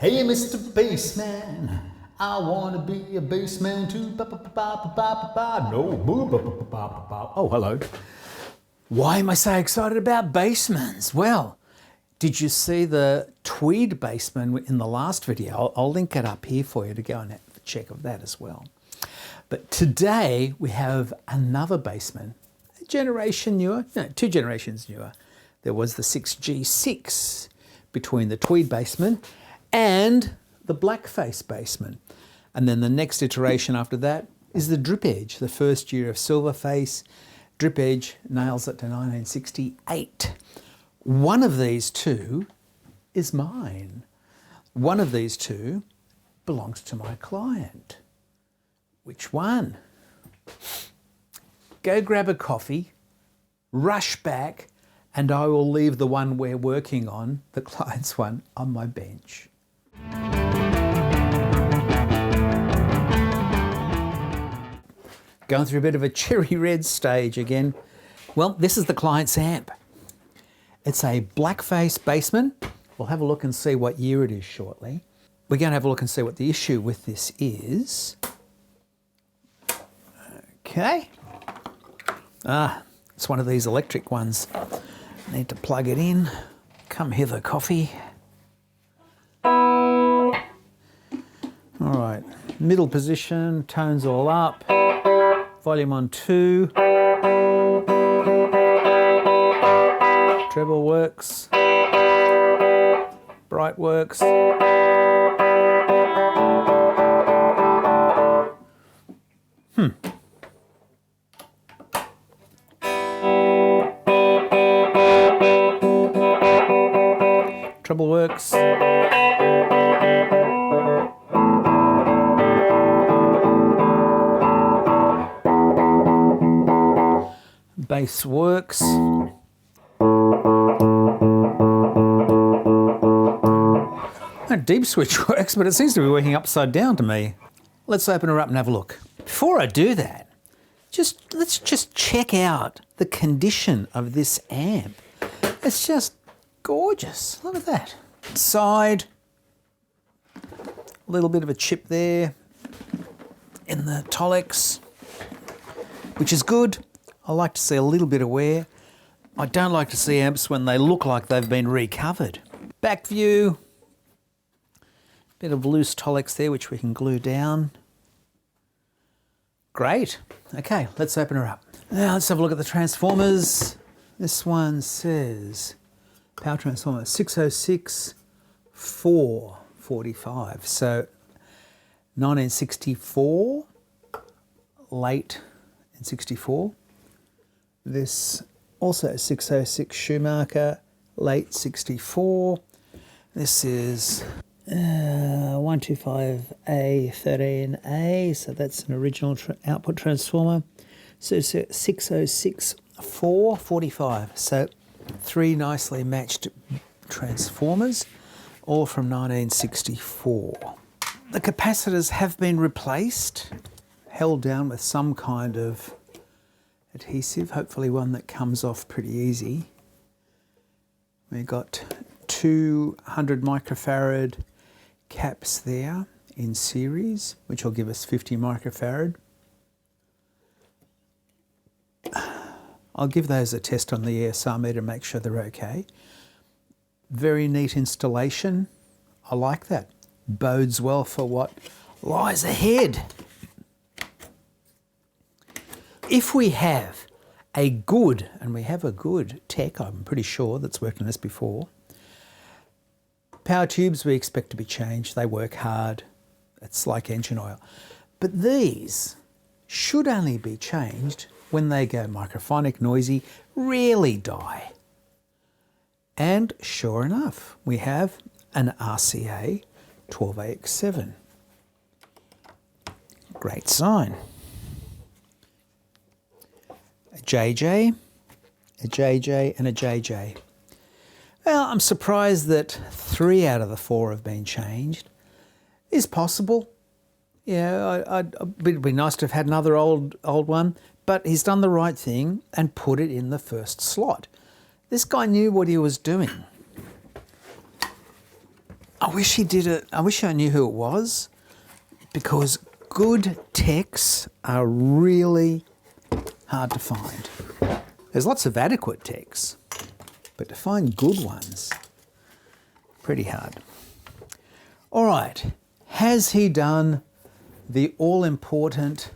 Hey, Mr. Bassman, I wanna be a bassman too. No. Oh, hello. Why am I so excited about bassmans? Well, did you see the tweed bassman in the last video? I'll link it up here for you to go and have a check of that as well. But today we have another bassman, a generation newer, no, 2 generations newer. There was the 6G6 between the tweed bassman and the Blackface Bassman. And then the next iteration after that is the Drip Edge, the first year of Silverface. Drip Edge nails it to 1968. One of these two is mine. One of these two belongs to my client. Which one? Go grab a coffee, rush back, and I will leave the one we're working on, the client's one, on my bench. Going through a bit of a cherry red stage again. Well, this is the client's amp. It's a Blackface Bassman. We'll have a look and see what year it is shortly. We're going to have a look and see what the issue with this is. Okay. It's one of these electric ones. Need to plug it in. Come hither, coffee. All right, middle position, tones all up. Volume on 2. Treble works. Bright works. Treble works. Bass works. That deep switch works, but it seems to be working upside down to me. Let's open her up and have a look. Before I do that, let's just check out the condition of this amp. It's just gorgeous. Look at that. Side, a little bit of a chip there in the Tolex, which is good. I like to see a little bit of wear. I don't like to see amps when they look like they've been recovered. Back view, bit of loose Tolex there which we can glue down. Great. Okay, let's open her up. Now let's have a look at the transformers. This one says power transformer 606 445. So 1964, late in 64. This also 606 Schumacher, late 64. This is 125A13A, so that's an original output transformer. So it's 606 445. So 3 nicely matched transformers, all from 1964. The capacitors have been replaced, held down with some kind of adhesive, hopefully one that comes off pretty easy. We've got 200 microfarad caps there in series, which will give us 50 microfarad. I'll give those a test on the ESR meter to make sure they're okay. Very neat installation. I like that. Bodes well for what lies ahead. If we have a good, and we have a good tech, I'm pretty sure, that's worked on this before, power tubes we expect to be changed. They work hard. It's like engine oil. But these should only be changed when they go microphonic, noisy, rarely die. And sure enough, we have an RCA 12AX7. Great sign. A JJ, a JJ, and a JJ. Well, I'm surprised that 3 out of the 4 have been changed. Is possible. Yeah, it'd be nice to have had another old one, but he's done the right thing and put it in the first slot. This guy knew what he was doing. I wish he did it. I wish I knew who it was, because good techs are really hard to find. There's lots of adequate techs, but to find good ones, pretty hard. All right, has he done the all-important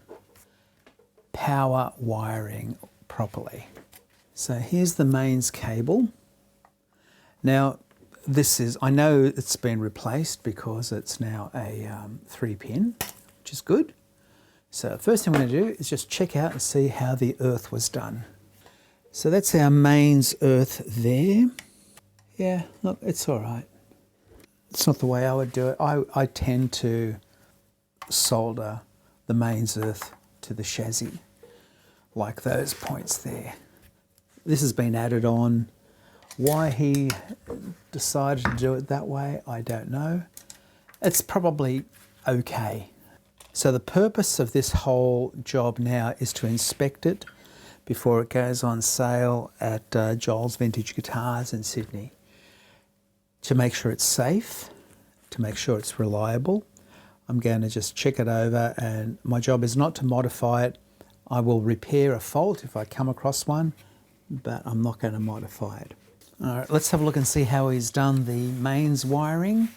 power wiring properly? So here's the mains cable. Now, this is, I know it's been replaced because it's now a 3-pin, which is good. So first thing I'm going to do is just check out and see how the earth was done. So that's our mains earth there. Yeah, look, it's all right. It's not the way I would do it. I tend to solder the mains earth to the chassis, like those points there. This has been added on. Why he decided to do it that way, I don't know. It's probably okay. So the purpose of this whole job now is to inspect it before it goes on sale at Joel's Vintage Guitars in Sydney, to make sure it's safe, to make sure it's reliable. I'm going to just check it over, and my job is not to modify it. I will repair a fault if I come across one, but I'm not going to modify it. All right, let's have a look and see how he's done the mains wiring.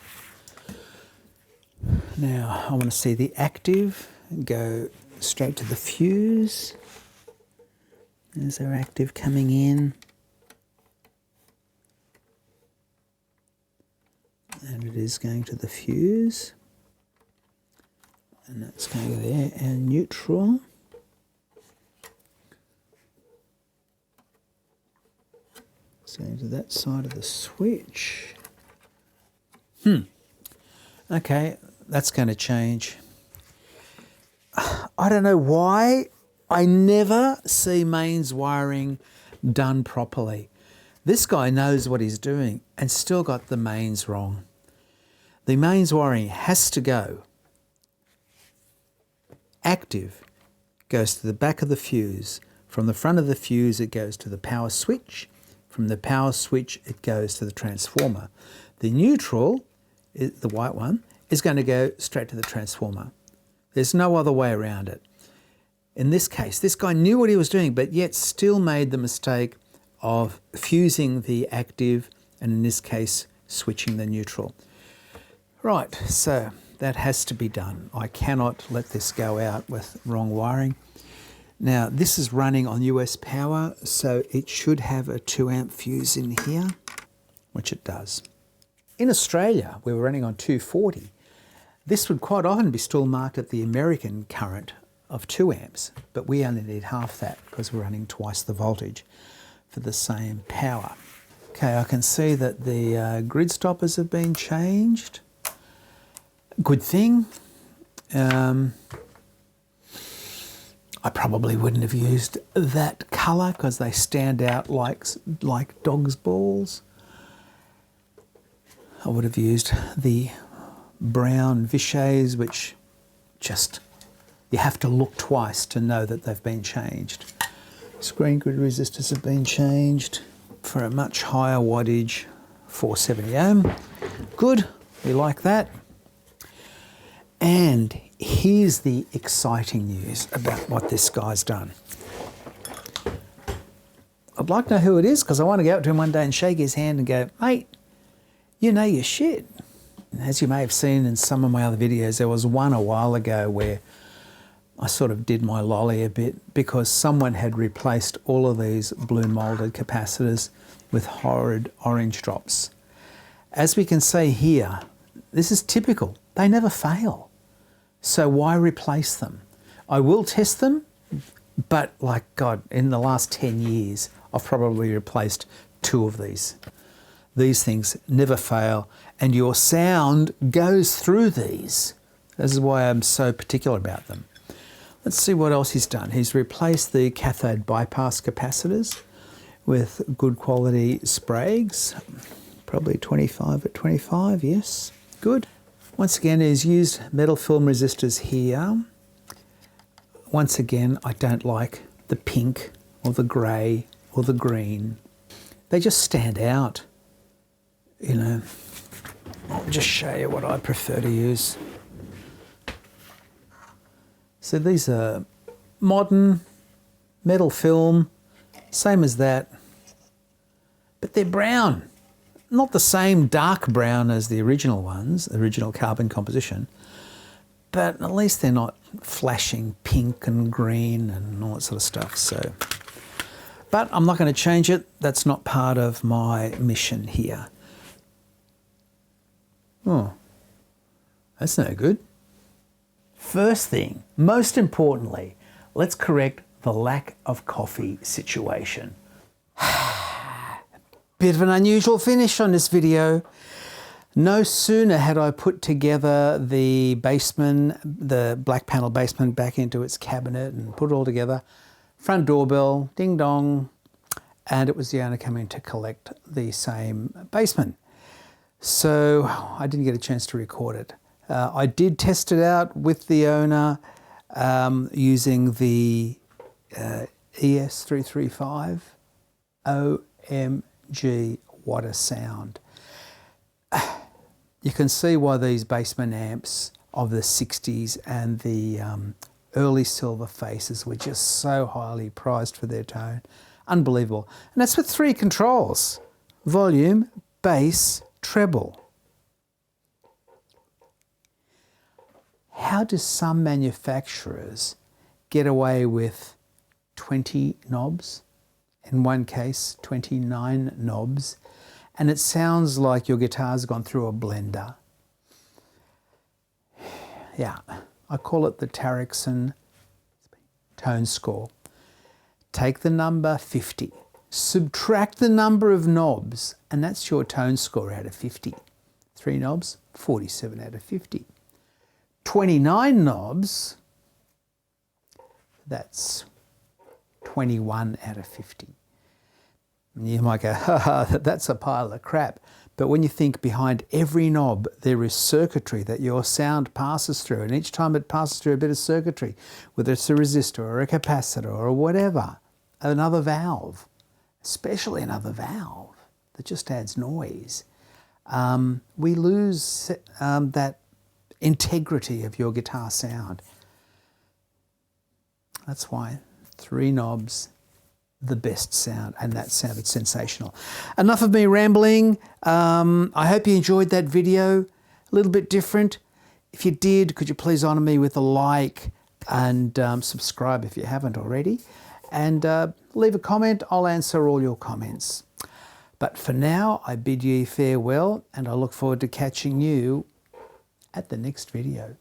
Now, I want to see the active go straight to the fuse. There's our active coming in. And it is going to the fuse. And that's going there, and neutral. So to that side of the switch. Okay, that's going to change. I don't know why I never see mains wiring done properly. This guy knows what he's doing and still got the mains wrong. The mains wiring has to go. Active goes to the back of the fuse. From the front of the fuse, it goes to the power switch. From the power switch, it goes to the transformer. The neutral, the white one, is going to go straight to the transformer. There's no other way around it. In this case, this guy knew what he was doing, but yet still made the mistake of fusing the active, and in this case, switching the neutral. Right, so that has to be done. I cannot let this go out with wrong wiring. Now, this is running on US power, so it should have a 2-amp fuse in here, which it does. In Australia, we were running on 240. This would quite often be still marked at the American current of 2 amps, but we only need half that because we're running twice the voltage for the same power. Okay, I can see that the grid stoppers have been changed. Good thing. I probably wouldn't have used that colour because they stand out like dog's balls. I would have used the brown Vichys, which just, you have to look twice to know that they've been changed. Screen grid resistors have been changed for a much higher wattage, 470 ohm. Good, we like that. And here's the exciting news about what this guy's done. I'd like to know who it is because I want to go up to him one day and shake his hand and go, mate, you know your shit. As you may have seen in some of my other videos, there was one a while ago where I sort of did my lolly a bit because someone had replaced all of these blue molded capacitors with horrid orange drops. As we can see here, this is typical. They never fail. So why replace them? I will test them, but like God, in the last 10 years, I've probably replaced 2 of these. These things never fail, and your sound goes through these. This is why I'm so particular about them. Let's see what else he's done. He's replaced the cathode bypass capacitors with good quality Spragues, probably 25 at 25, yes, good. Once again, he's used metal film resistors here. Once again, I don't like the pink or the grey or the green. They just stand out, you know. I'll just show you what I prefer to use. So these are modern metal film, same as that, but they're brown. Not the same dark brown as the original ones, the original carbon composition, but at least they're not flashing pink and green and all that sort of stuff. So, but I'm not going to change it. That's not part of my mission here. Oh, that's no good. First thing, most importantly, let's correct the lack of coffee situation. Bit of an unusual finish on this video. No sooner had I put together the Bassman, the black panel Bassman, back into its cabinet and put it all together. Front doorbell, ding dong, and it was the owner coming to collect the same Bassman. So I didn't get a chance to record it. I did test it out with the owner using the ES335. OMG, what a sound. You can see why these Bassman amps of the 60s and the early silver faces were just so highly prized for their tone. Unbelievable. And that's with 3 controls: volume, bass, treble. How do some manufacturers get away with 20 knobs? In one case, 29 knobs, and it sounds like your guitar's gone through a blender. Yeah, I call it the Tarakson tone score. Take the number 50, subtract the number of knobs, and that's your tone score out of 50. 3 knobs, 47 out of 50. 29 knobs, that's 21 out of 50. And you might go, ha, that's a pile of crap. But when you think behind every knob, there is circuitry that your sound passes through. And each time it passes through a bit of circuitry, whether it's a resistor or a capacitor or whatever, another valve, especially another valve that just adds noise, we lose that integrity of your guitar sound. That's why 3 knobs, the best sound, and that sounded sensational. Enough of me rambling. I hope you enjoyed that video. A little bit different. If you did, could you please honour me with a like and subscribe if you haven't already, and leave a comment. I'll answer all your comments. But for now, I bid you farewell, and I look forward to catching you at the next video.